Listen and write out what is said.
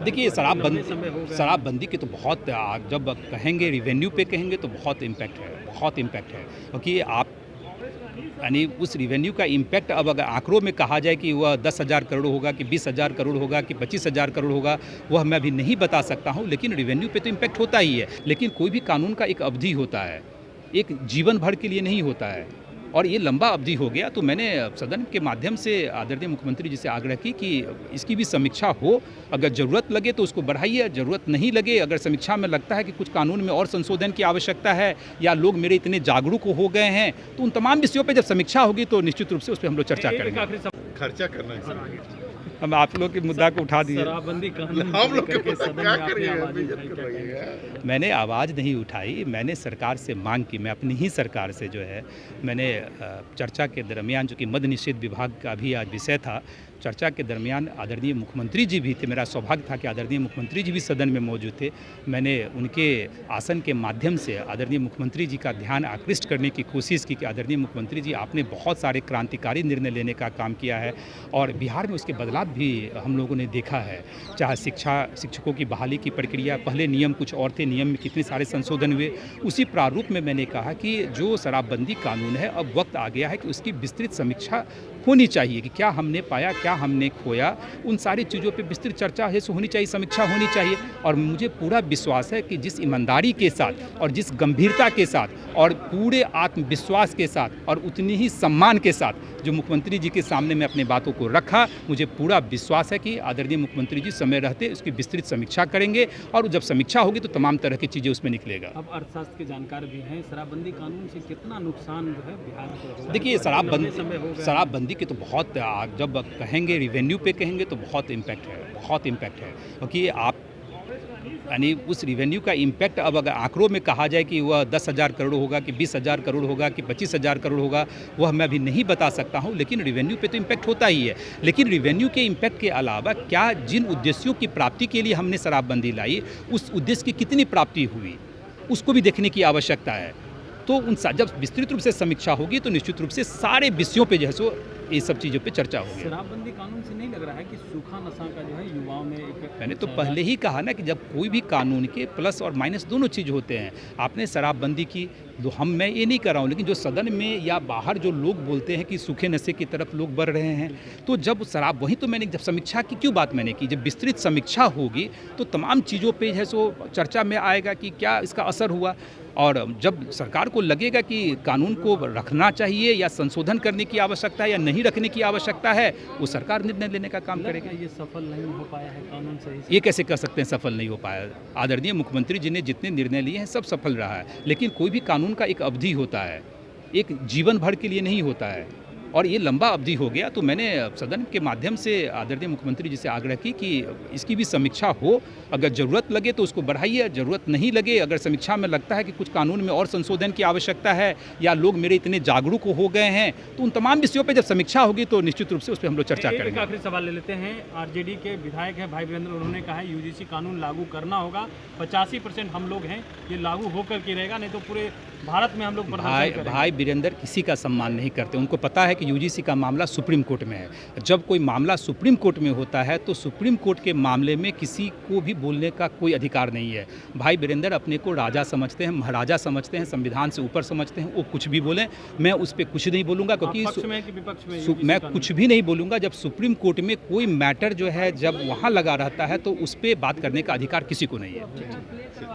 देखिए शराबबंदी की तो बहुत जब कहेंगे रिवेन्यू पे कहेंगे तो बहुत इम्पैक्ट है क्योंकि आप यानी उस रिवेन्यू का इम्पैक्ट अब अगर आंकड़ों में कहा जाए कि वह 10,000 करोड़ होगा कि 20,000 करोड़ होगा कि 25,000 करोड़ होगा, वह मैं अभी नहीं बता सकता हूं, लेकिन रिवेन्यू पे तो इम्पैक्ट होता ही है। लेकिन कोई भी कानून का एक अवधि होता है, एक जीवन भर के लिए नहीं होता है और ये लंबा अवधि हो गया। तो मैंने सदन के माध्यम से आदरणीय मुख्यमंत्री जी से आग्रह की कि इसकी भी समीक्षा हो, अगर ज़रूरत लगे तो उसको बढ़ाइए, ज़रूरत नहीं लगे, अगर समीक्षा में लगता है कि कुछ कानून में और संशोधन की आवश्यकता है या लोग मेरे इतने जागरूक हो गए हैं, तो उन तमाम विषयों पर जब समीक्षा होगी तो निश्चित रूप से उस पर हम लोग चर्चा करेंगे। खर्चा करना है। हम आप लोग के मुद्दा को उठा दिए। शराबबंदी कानून हम लोग लेकर के क्या सदन में आपने करेंगे, आवाज बेइज्जत उठाई, कर क्या रही कहेंगे? है। मैंने आवाज़ नहीं उठाई, मैंने सरकार से मांग की, मैं अपनी ही सरकार से जो है मैंने चर्चा के दरमियान, जो कि मद्य निषेध विभाग का भी आज विषय था, चर्चा के दरमियान आदरणीय मुख्यमंत्री जी भी थे। मेरा सौभाग्य था कि आदरणीय मुख्यमंत्री जी भी सदन में मौजूद थे। मैंने उनके आसन के माध्यम से आदरणीय मुख्यमंत्री जी का ध्यान आकृष्ट करने की कोशिश की कि आदरणीय मुख्यमंत्री जी, आपने बहुत सारे क्रांतिकारी निर्णय लेने का काम किया है और बिहार में उसके बदलाव भी हम लोगों ने देखा है। चाहे शिक्षकों की बहाली की प्रक्रिया, पहले नियम कुछ और थे, नियम में कितने सारे संशोधन हुए, उसी प्रारूप में मैंने कहा कि जो शराबबंदी कानून है, अब वक्त आ गया है कि उसकी विस्तृत समीक्षा होनी चाहिए कि क्या हमने पाया, क्या हमने खोया, उन सारी चीज़ों पे विस्तृत चर्चा है सो होनी चाहिए, समीक्षा होनी चाहिए। और मुझे पूरा विश्वास है कि जिस ईमानदारी के साथ और जिस गंभीरता के साथ और पूरे आत्मविश्वास के साथ और उतनी ही सम्मान के साथ जो मुख्यमंत्री जी के सामने मैं अपनी बातों को रखा, मुझे पूरा विश्वास है कि आदरणीय मुख्यमंत्री जी समय रहते उसकी विस्तृत समीक्षा करेंगे और जब समीक्षा होगी तो तमाम तरह की चीज़ें उसमें निकलेगा। अब अर्थशास्त्र के जानकार भी हैं, शराबबंदी कानून से कितना नुकसान जो है बिहार को? देखिए समय हो गया। शराबबंदी की तो बहुत जब कहेंगे रिवेन्यू पे कहेंगे तो बहुत इम्पैक्ट है क्योंकि आप यानी उस रिवेन्यू का इम्पैक्ट अब अगर आंकड़ों में कहा जाए कि वह 10,000 करोड़ होगा कि 20,000 करोड़ होगा कि 25,000 करोड़ होगा, वह मैं अभी नहीं बता सकता हूं, लेकिन रिवेन्यू पे तो इम्पैक्ट होता ही है। लेकिन रिवेन्यू के इम्पैक्ट के अलावा क्या जिन उद्देश्यों की प्राप्ति के लिए हमने शराबबंदी लाई, उस उद्देश्य की कितनी प्राप्ति हुई, उसको भी देखने की आवश्यकता है। तो जब विस्तृत रूप से समीक्षा होगी तो निश्चित रूप से सारे विषयों पे जो है सो ये सब चीज़ों पे चर्चा होगी। शराबबंदी कानून से नहीं लग रहा है कि सूखा नशा का जो है युवाओं में एक, मैंने तो पहले ही कहा ना कि जब कोई भी कानून के प्लस और माइनस दोनों चीज़ होते हैं। आपने शराबबंदी की, मैं ये नहीं कर रहा हूँ, लेकिन जो सदन में या बाहर जो लोग बोलते हैं कि सूखे नशे की तरफ लोग बढ़ रहे हैं, तो जब वही तो मैंने जब समीक्षा की, क्यों बात मैंने की, जब विस्तृत समीक्षा होगी तो तमाम चीज़ों पे है सो चर्चा में आएगा कि क्या इसका असर हुआ। और जब सरकार को लगेगा कि कानून को रखना चाहिए या संशोधन करने की आवश्यकता है या नहीं रखने की आवश्यकता है, वो सरकार निर्णय लेने का काम करेगी। ये सफल नहीं हो पाया है कानून सही से? ये कैसे कह सकते हैं सफल नहीं हो पाया? आदरणीय मुख्यमंत्री जी ने जितने निर्णय लिए हैं सब सफल रहा है, लेकिन कोई भी कानून का एक अवधि होता है, एक जीवन भर के लिए नहीं होता है और ये लंबा अवधि हो गया। तो मैंने सदन के माध्यम से आदरणीय मुख्यमंत्री जी से आग्रह की कि इसकी भी समीक्षा हो, अगर ज़रूरत लगे तो उसको बढ़ाइए, ज़रूरत नहीं लगे, अगर समीक्षा में लगता है कि कुछ कानून में और संशोधन की आवश्यकता है या लोग मेरे इतने जागरूक हो गए हैं, तो उन तमाम विषयों पर जब समीक्षा होगी तो निश्चित रूप से उस पर हम लोग चर्चा एक करेंगे। आखिरी सवाल ले लेते हैं। आरजेडी के विधायक हैं भाई वीरेंद्र, उन्होंने कहा है यूजीसी कानून लागू करना होगा, 85% हम लोग हैं, ये लागू होकर के रहेगा, नहीं तो पूरे भारत में हम लोग प्रदर्शन करेंगे। भाई वीरेंद्र किसी का सम्मान नहीं करते, उनको पता है कि यूजीसी का मामला सुप्रीम कोर्ट में है। जब कोई मामला सुप्रीम कोर्ट में होता है तो सुप्रीम कोर्ट के मामले में किसी को भी बोलने का कोई अधिकार नहीं है। भाई वीरेंद्र अपने को राजा समझते हैं, महाराजा समझते हैं, संविधान से ऊपर समझते हैं, वो कुछ भी बोलें, मैं उस पर कुछ नहीं बोलूँगा क्योंकि मैं कुछ भी नहीं बोलूँगा। जब सुप्रीम कोर्ट में कोई मैटर जो है जब वहाँ लगा रहता है तो उस पर बात करने का अधिकार किसी को नहीं है।